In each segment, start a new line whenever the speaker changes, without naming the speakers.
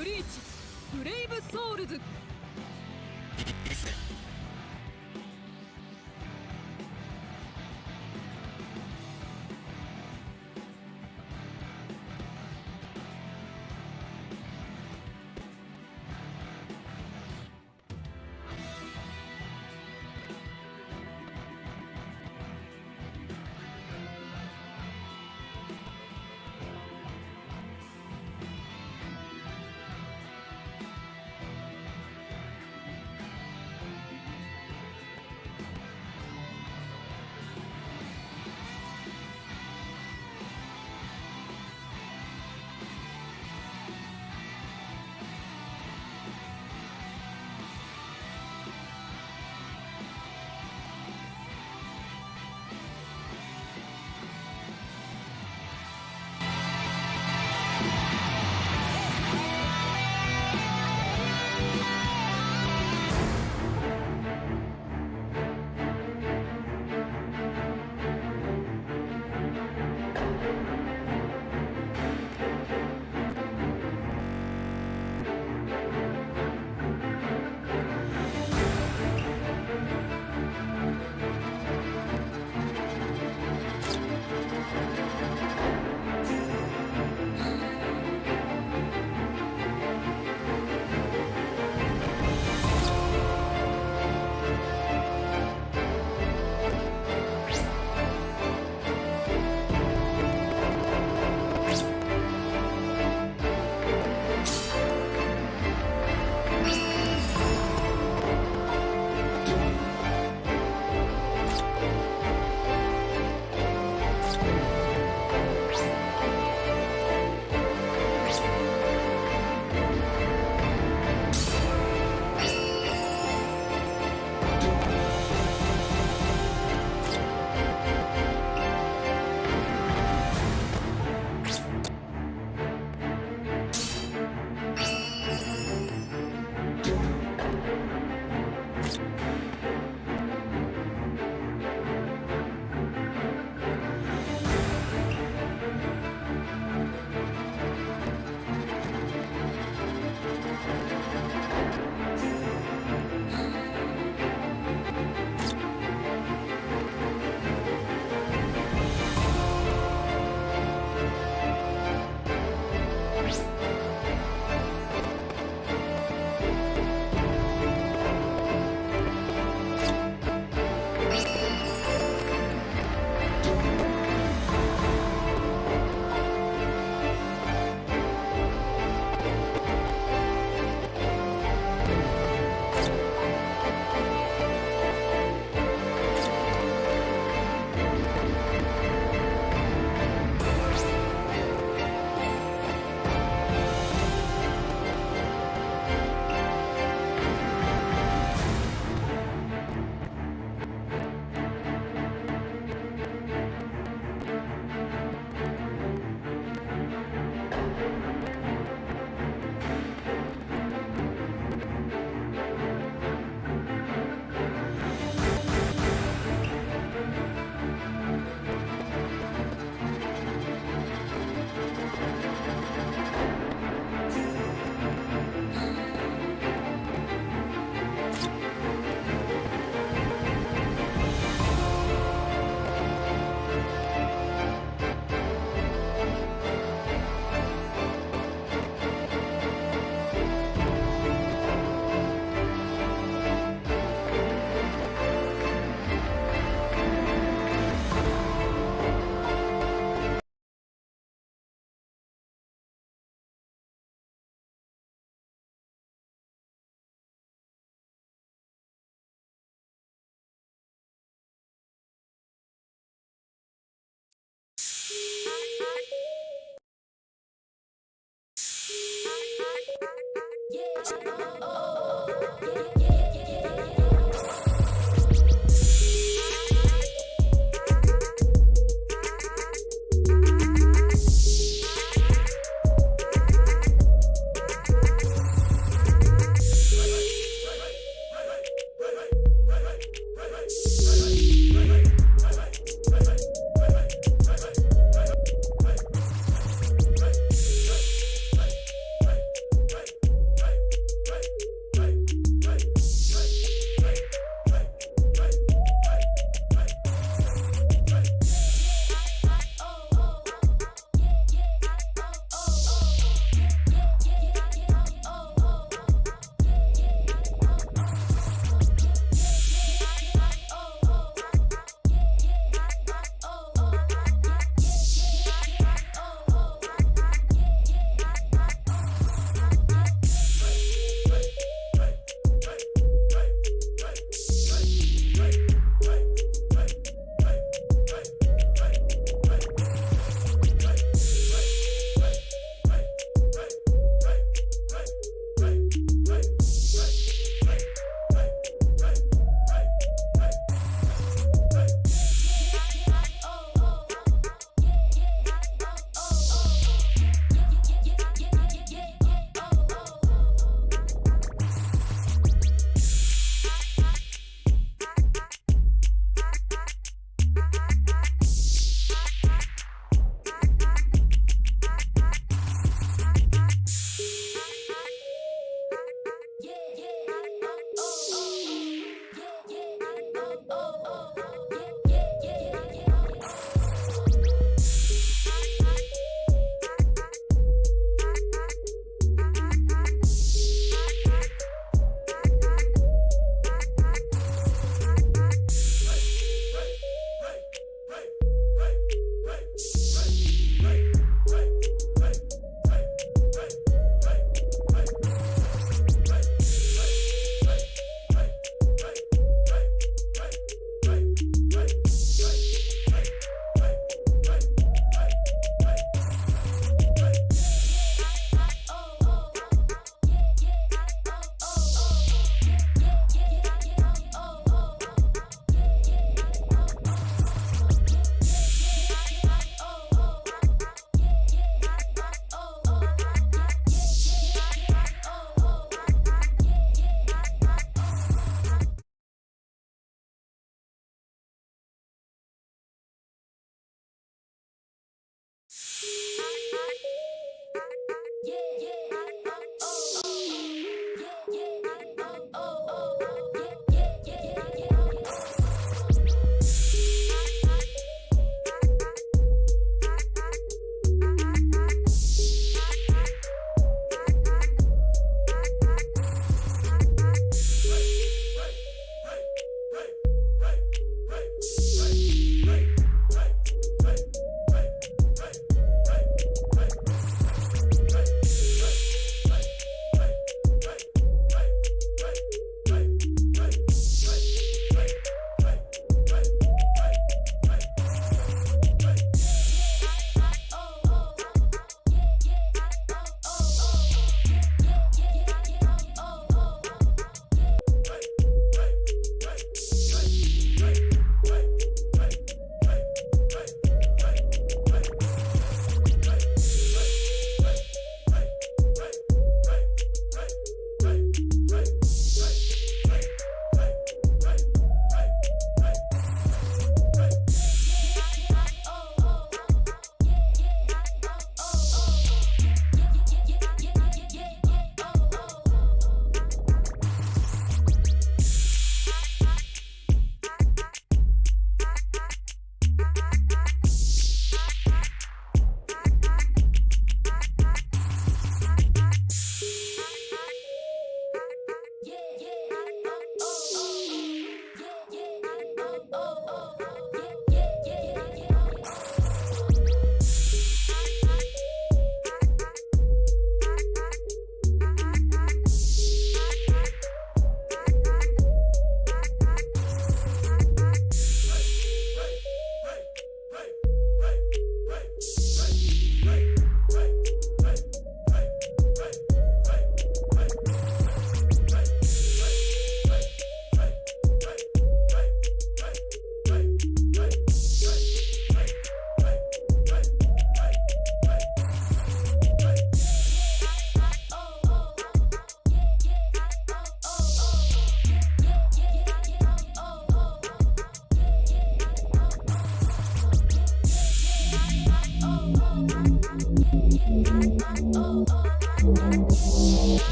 ブリーチブレイブソウルズ。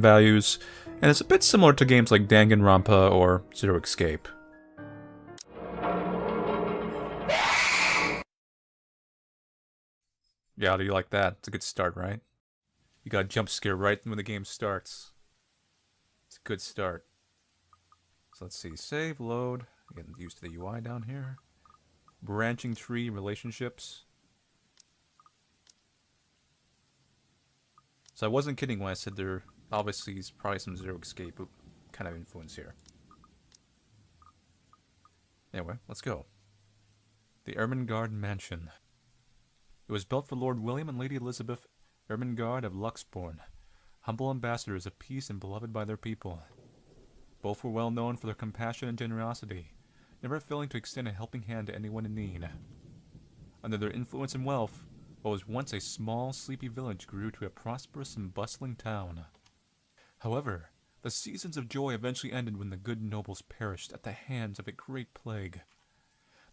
values, and it's a bit similar to games like Danganronpa or Zero Escape. Yeah, how do you like that? It's a good start, right? You got a jump scare right when the game starts. It's a good start. So let's see, save, load, getting used to the UI down here. Branching tree relationships. So I wasn't kidding when I said there obviously is probably some Zero Escape kind of influence here. Anyway, let's go. The Ermengarde Mansion. It was built for Lord William and Lady Elizabeth Ermengarde of Luxbourne, humble ambassadors of peace and beloved by their people. Both were well known for their compassion and generosity, never failing to extend a helping hand to anyone in need. Under their influence and wealth, what was once a small, sleepy village grew to a prosperous and bustling town. However, the seasons of joy eventually ended when the good nobles perished at the hands of a great plague.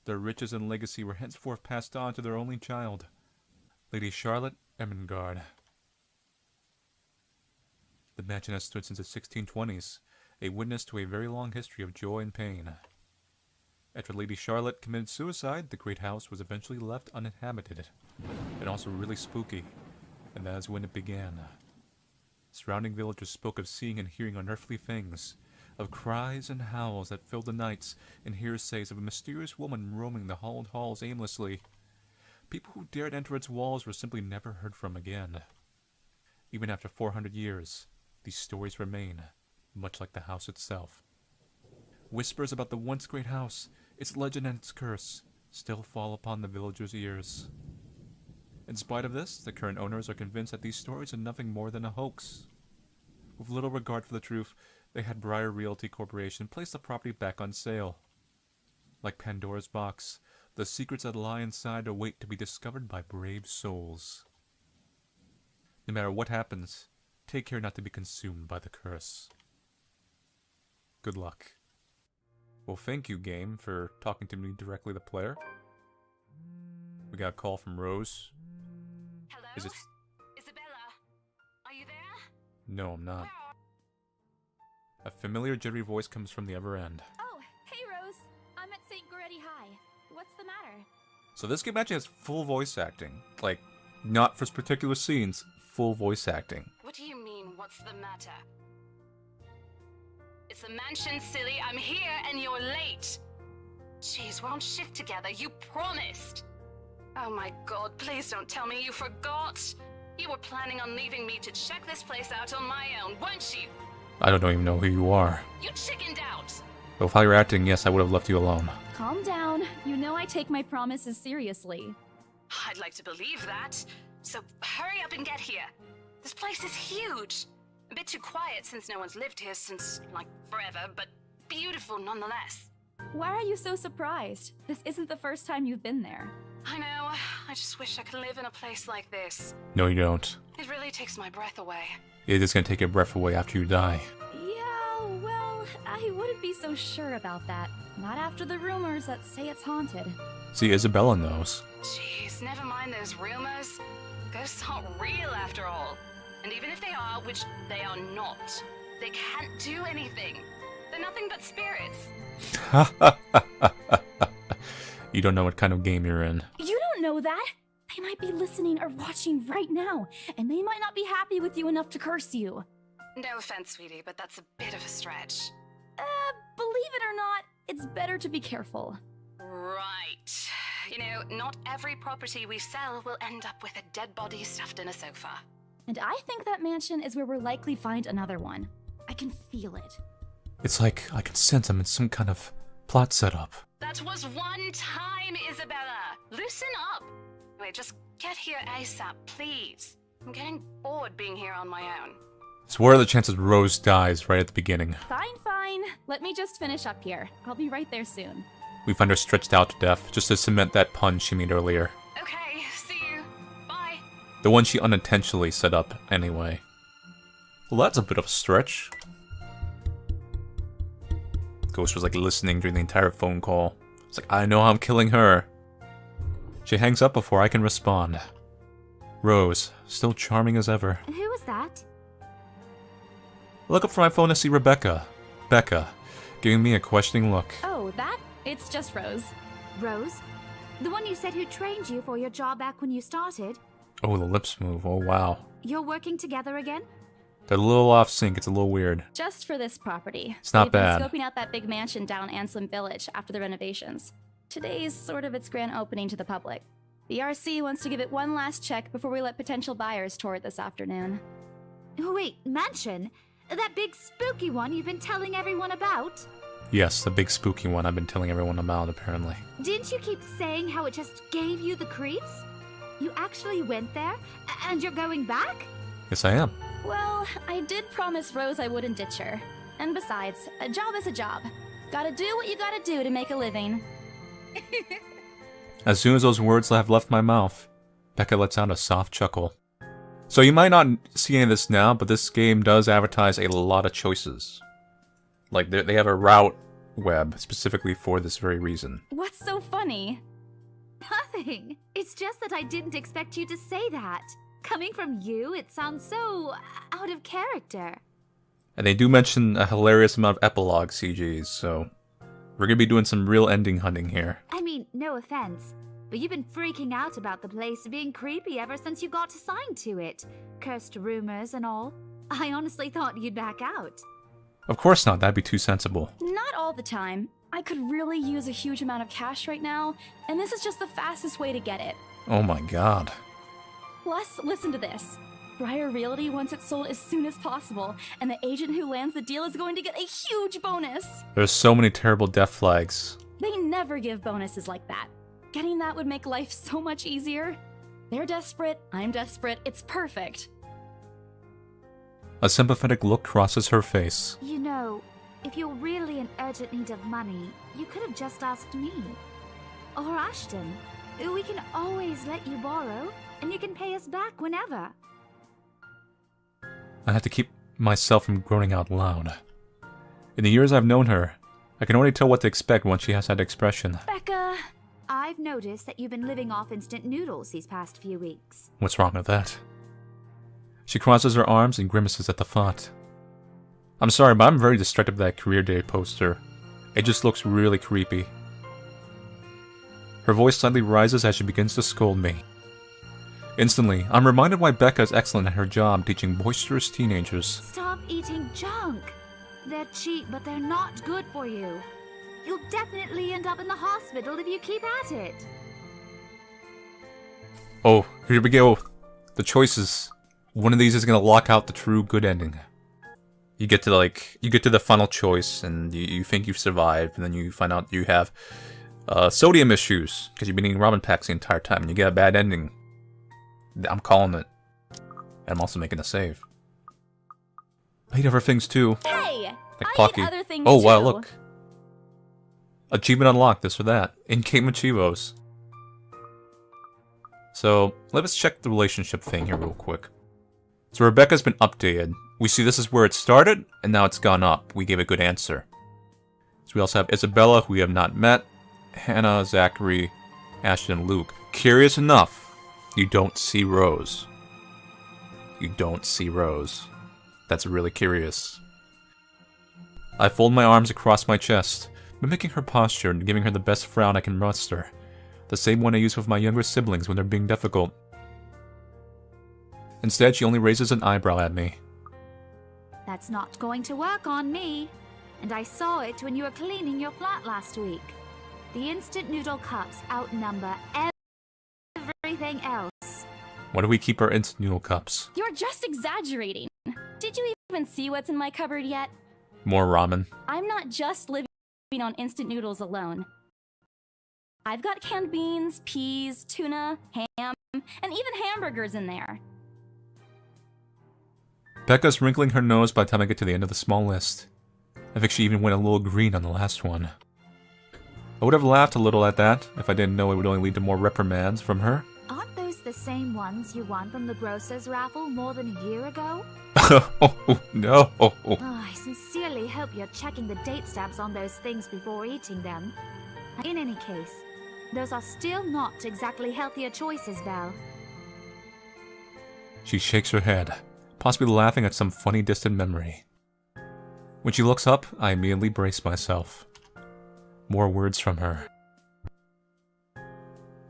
Their riches and legacy were henceforth passed on to their only child, Lady Charlotte Ermengarde. The mansion has stood since the 1620s, a witness to a very long history of joy and pain. After Lady Charlotte committed suicide, the great house was eventually left uninhabited, and also really spooky, and that is when it began. Surrounding villagers spoke of seeing and hearing unearthly things, of cries and howls that filled the nights, and hearsays of a mysterious woman roaming the hollowed halls aimlessly. People who dared enter its walls were simply never heard from again. Even after 400 years, these stories remain, much like the house itself. Whispers about the once great house, its legend and its curse, still fall upon the villagers' ears. In spite of this, the current owners are convinced that these stories are nothing more than a hoax. With little regard for the truth, they had Briar Realty Corporation place the property back on sale. Like Pandora's box, the secrets that lie inside await to be discovered by brave souls. No matter what happens, take care not to be consumed by the curse. Good luck. Well, thank you, game, for talking to me directly, the player. We got a call from Rose.
Hello?
Is it...
Isabella? Are you there?
No, I'm not. A familiar jittery voice comes from the other end.
Oh, hey Rose. I'm at St. Goretti High. What's the matter?
So this game actually has full voice acting. Like, not for particular scenes, full voice acting.
What do you mean, what's the matter? It's the mansion, silly. I'm here and you're late. Jeez, we're on shift together. You promised. Oh my god, please don't tell me you forgot. You were planning on leaving me to check this place out on my own, weren't you?
I don't even know who you are.
You chickened out.
But with how you're acting, yes, I would have left you alone.
Calm down. You know I take my promises seriously.
I'd like to believe that. So hurry up and get here. This place is huge. A bit too quiet since no one's lived here since, like, forever, but beautiful nonetheless.
Why are you so surprised? This isn't the first time you've been there.
I know. I just wish I could live in a place like this.
No, you don't.
It really takes my breath away.
It is gonna take your breath away after you die.
Yeah, well, I wouldn't be so sure about that. Not after the rumors that say it's haunted.
See, Isabella knows.
Jeez, never mind those rumors. Ghosts aren't real after all. And even if they are, which they are not, they can't do anything. They're nothing but spirits.
You don't know what kind of game you're in.
You don't know that. They might be listening or watching right now, and they might not be happy with you enough to curse you.
No offense, sweetie, but that's a bit of a stretch.
Believe it or not, it's better to be careful.
Right. You know, not every property we sell will end up with a dead body stuffed in a sofa.
And I think that mansion is where we'll likely find another one. I can feel it.
It's like I can sense I'm in some kind of plot setup.
That was one time, Isabella. Loosen up. Wait, just get here ASAP, please. I'm getting bored being here on my own.
So what are the chances Rose dies right at the beginning?
Fine, fine. Let me just finish up here. I'll be right there soon.
We find her stretched out to death, just to cement that pun she made earlier.
Okay, see you. Bye.
The one she unintentionally set up, anyway. Well, that's a bit of a stretch. Ghost was like listening during the entire phone call. It's like, I know I'm killing her. She hangs up before I can respond. Rose, still charming as ever.
Who was that?
I look up from my phone to see Rebecca. Becca, giving me a questioning look.
Oh, that? It's just Rose.
Rose? The one you said who trained you for your job back when you started?
Oh, the lips move. Oh, wow.
You're working together again?
They're a little off sync. It's a little weird.
Just for this property.
It's not
We've
bad.
been scoping out that big mansion down Anselm Village after the renovations. Today's sort of its grand opening to the public. The RC wants to give it one last check before we let potential buyers tour it this afternoon.
Oh, wait, mansion? That big spooky one you've been telling everyone about?
Yes, the big spooky one I've been telling everyone about, apparently.
Didn't you keep saying how it just gave you the creeps? You actually went there? And you're going back?
Yes, I am.
Well, I did promise Rose I wouldn't ditch her. And besides, a job is a job. Gotta do what you gotta do to make a living.
As soon as those words have left my mouth, Becca lets out a soft chuckle. So you might not see any of this now, but this game does advertise a lot of choices. Like, they have a route web specifically for this very reason.
What's so funny?
Nothing. It's just that I didn't expect you to say that. Coming from you, it sounds so out of character.
And they do mention a hilarious amount of epilogue CGs, so we're gonna be doing some real ending hunting here.
I mean, no offense, but you've been freaking out about the place being creepy ever since you got assigned to it. Cursed rumors and all. I honestly thought you'd back out.
Of course not, that'd be too sensible.
Not all the time. I could really use a huge amount of cash right now, and this is just the fastest way to get it.
Oh my god.
Plus, listen to this. Briar Realty wants it sold as soon as possible, and the agent who lands the deal is going to get a huge bonus!
There's so many terrible death flags.
They never give bonuses like that. Getting that would make life so much easier. They're desperate, I'm desperate, it's perfect.
A sympathetic look crosses her face.
You know, if you're really in urgent need of money, you could have just asked me. Or Ashton. We can always let you borrow, and you can pay us back whenever.
I have to keep myself from groaning out loud. In the years I've known her, I can already tell what to expect once she has that expression.
Becca!
I've noticed that you've been living off instant noodles these past few weeks.
What's wrong with that? She crosses her arms and grimaces at the thought. I'm sorry, but I'm very distracted by that career day poster. It just looks really creepy. Her voice slightly rises as she begins to scold me. Instantly, I'm reminded why Becca is excellent at her job teaching boisterous teenagers.
Stop eating junk! They're cheap, but they're not good for you. You'll definitely end up in the hospital if you keep at it.
Oh, here we go. The choices. One of these is gonna lock out the true good ending. You get to the final choice, and you think you've survived, and then you find out you have sodium issues because you've been eating ramen packs the entire time, and you get a bad ending. I'm calling it. And I'm also making a save. I eat other things too.
Hey!
Like
I
Pocky.
eat other things
Oh wow,
too.
look. Achievement unlocked, this or that. In-game achievos. So, let's check the relationship thing here real quick. So Rebecca's been updated. We see this is where it started, and now it's gone up. We gave a good answer. So we also have Isabella, who we have not met. Hannah, Zachary, Ashton, and Luke. Curious enough, you don't see Rose. You don't see Rose. That's really curious. I fold my arms across my chest, mimicking her posture and giving her the best frown I can muster. The same one I use with my younger siblings when they're being difficult. Instead, she only raises an eyebrow at me.
That's not going to work on me. And I saw it when you were cleaning your flat last week. The instant noodle cups outnumber everything else.
Why do we keep our instant noodle cups?
You're just exaggerating. Did you even see what's in my cupboard yet?
More ramen.
I'm not just living on instant noodles alone. I've got canned beans, peas, tuna, ham, and even hamburgers in there.
Becca's wrinkling her nose by the time I get to the end of the small list. I think she even went a little green on the last one. I would have laughed a little at that if I didn't know it would only lead to more reprimands from her.
Aren't those the same ones you won from the grocer's raffle more than a year ago?
Oh, no.
Oh, I sincerely hope you're checking the date stamps on those things before eating them. In any case, those are still not exactly healthier choices, Belle.
She shakes her head, possibly laughing at some funny distant memory. When she looks up, I immediately brace myself. More words from her.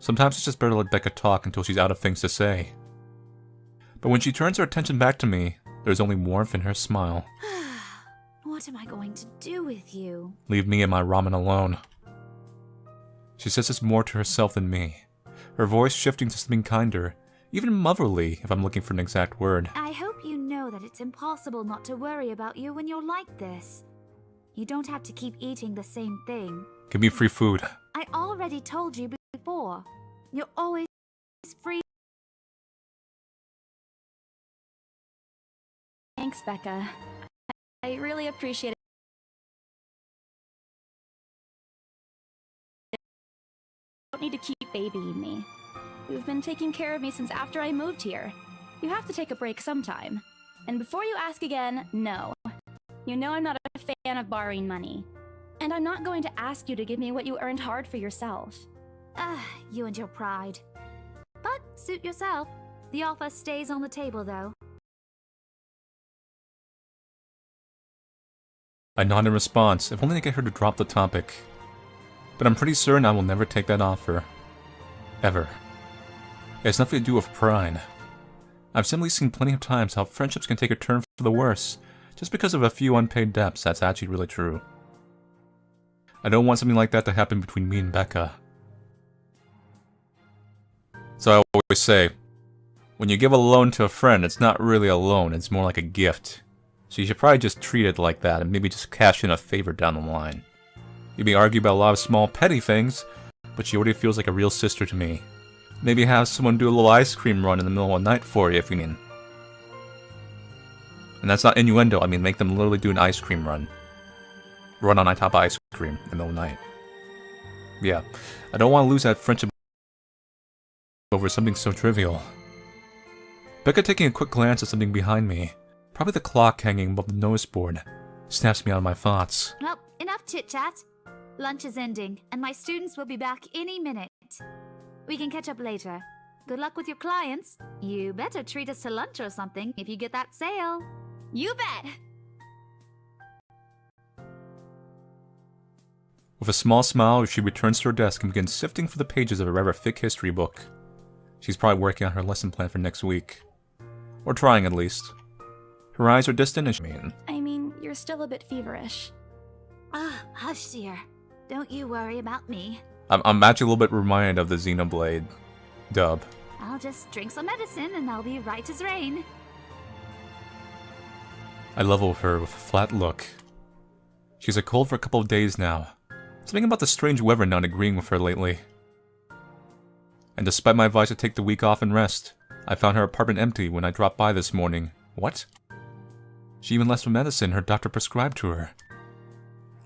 Sometimes it's just better to let Becca talk until she's out of things to say. But when she turns her attention back to me, there's only warmth in her smile.
What am I going to do with you?
Leave me and my ramen alone. She says this more to herself than me, her voice shifting to something kinder, even motherly if I'm looking for an exact word.
I hope you know that it's impossible not to worry about you when you're like this. You don't have to keep eating the same thing.
Give me free food.
I already told you before. You're always free.
Thanks, Becca. I really appreciate it. You don't need to keep babying me. You've been taking care of me since after I moved here. You have to take a break sometime. And before you ask again, no. You know I'm not a fan of borrowing money. And I'm not going to ask you to give me what you earned hard for yourself.
You and your pride. But suit yourself. The offer stays on the table, though.
I nod in response, if only to get her to drop the topic. But I'm pretty certain I will never take that offer. Ever. It has nothing to do with pride. I've simply seen plenty of times how friendships can take a turn for the worse, just because of a few unpaid debts. That's actually really true. I don't want something like that to happen between me and Becca. So I always say, when you give a loan to a friend, it's not really a loan, it's more like a gift. So you should probably just treat it like that and maybe just cash in a favor down the line. You may argue about a lot of small petty things, but she already feels like a real sister to me. Maybe have someone do a little ice cream run in the middle of the night for you if you need. And that's not innuendo, I mean make them literally do an ice cream run. Run on top of ice cream in the middle of the night. Yeah, I don't want to lose that friendship over something so trivial. Becca taking a quick glance at something behind me, probably the clock hanging above the notice board, snaps me out of my thoughts.
Well, enough chit-chat. Lunch is ending, and my students will be back any minute. We can catch up later. Good luck with your clients. You better treat us to lunch or something if you get that sale.
You bet!
With a small smile, she returns to her desk and begins sifting through the pages of a rather thick history book. She's probably working on her lesson plan for next week. Or trying, at least. Her eyes are distant as
I mean, you're still a bit feverish.
Hush, dear. Don't you worry about me.
I'm actually a little bit reminded of the Xenoblade dub.
I'll just drink some medicine and I'll be right as rain.
I level her with a flat look. She's a cold for a couple of days now. Something about the strange weather not agreeing with her lately. And despite my advice to take the week off and rest, I found her apartment empty when I dropped by this morning. What? She even left the medicine her doctor prescribed to her.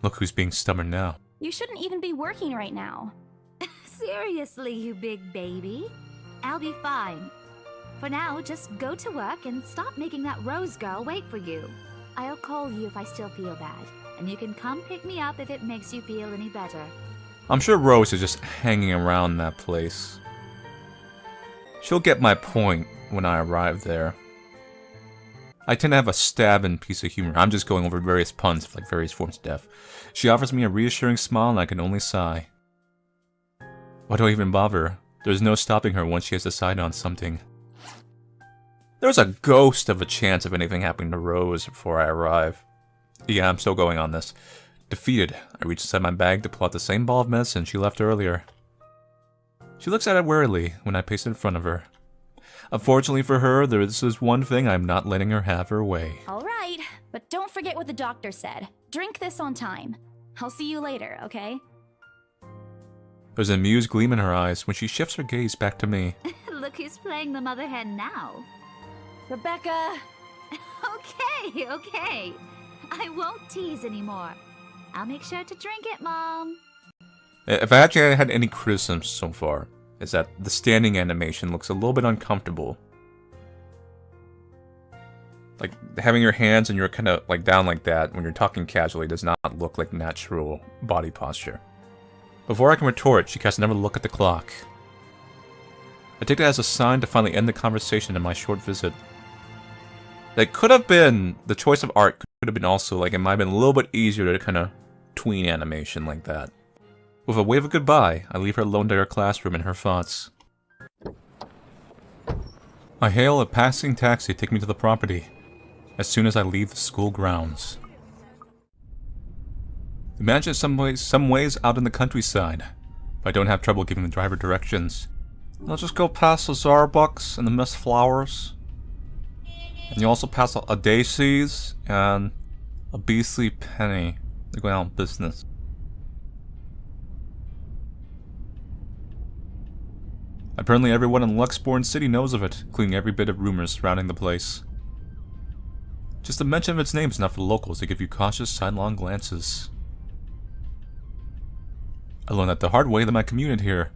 Look who's being stubborn now.
You shouldn't even be working right now.
Seriously, you big baby. I'll be fine. For now, just go to work and stop making that Rose girl wait for you. I'll call you if I still feel bad, and you can come pick me up if it makes you feel any better.
I'm sure Rose is just hanging around that place. She'll get my point when I arrive there. I tend to have a stabbing piece of humor. I'm just going over various puns for like various forms of death. She offers me a reassuring smile and I can only sigh. Why do I even bother? There's no stopping her once she has decided on something. There's a ghost of a chance of anything happening to Rose before I arrive. Yeah, I'm still going on this. Defeated, I reach inside my bag to pull out the same ball of medicine she left earlier. She looks at it warily when I place it in front of her. Unfortunately for her, there is one thing I'm not letting her have her way.
Alright, but don't forget what the doctor said. Drink this on time. I'll see you later, okay?
There's an amused gleam in her eyes when she shifts her gaze back to me.
Look who's playing the mother hen now.
Rebecca!
Okay. I won't tease anymore. I'll make sure to drink it, Mom.
If I actually had any criticisms so far, is that the standing animation looks a little bit uncomfortable. Like, having your hands and you're kind of like down like that when you're talking casually does not look like natural body posture. Before I can retort, she casts another look at the clock. I take that as a sign to finally end the conversation in my short visit. That could have been, the choice of art could Would have been also, like, it might have been a little bit easier to kind of tween animation like that. With a wave of goodbye, I leave her alone to her classroom and her thoughts. I hail a passing taxi to take me to the property, as soon as I leave the school grounds. The mansion is some ways out in the countryside, but I don't have trouble giving the driver directions. I'll just go past the Zarbucks and the Mist Flowers. And you also pass a Daisy's and a Beastly Penny. They're going out of business. Apparently everyone in Luxborn City knows of it, including every bit of rumors surrounding the place. Just the mention of its name is enough for the locals to give you cautious, sidelong glances. I learned that the hard way that my commute here,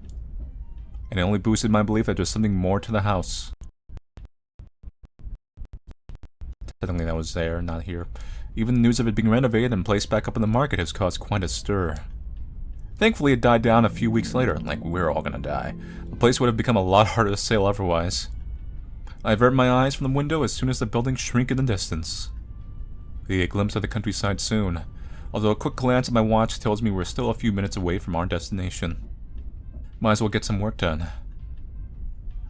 and it only boosted my belief that there's something more to the house. Technically that was there, not here. Even the news of it being renovated and placed back up in the market has caused quite a stir. Thankfully it died down a few weeks later, like we're all gonna die. The place would have become a lot harder to sail otherwise. I avert my eyes from the window as soon as the buildings shrink in the distance. We get a glimpse of the countryside soon, although a quick glance at my watch tells me we're still a few minutes away from our destination. Might as well get some work done.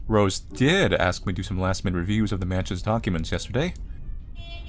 Rose did ask me to do some last-minute reviews of the mansion's documents yesterday,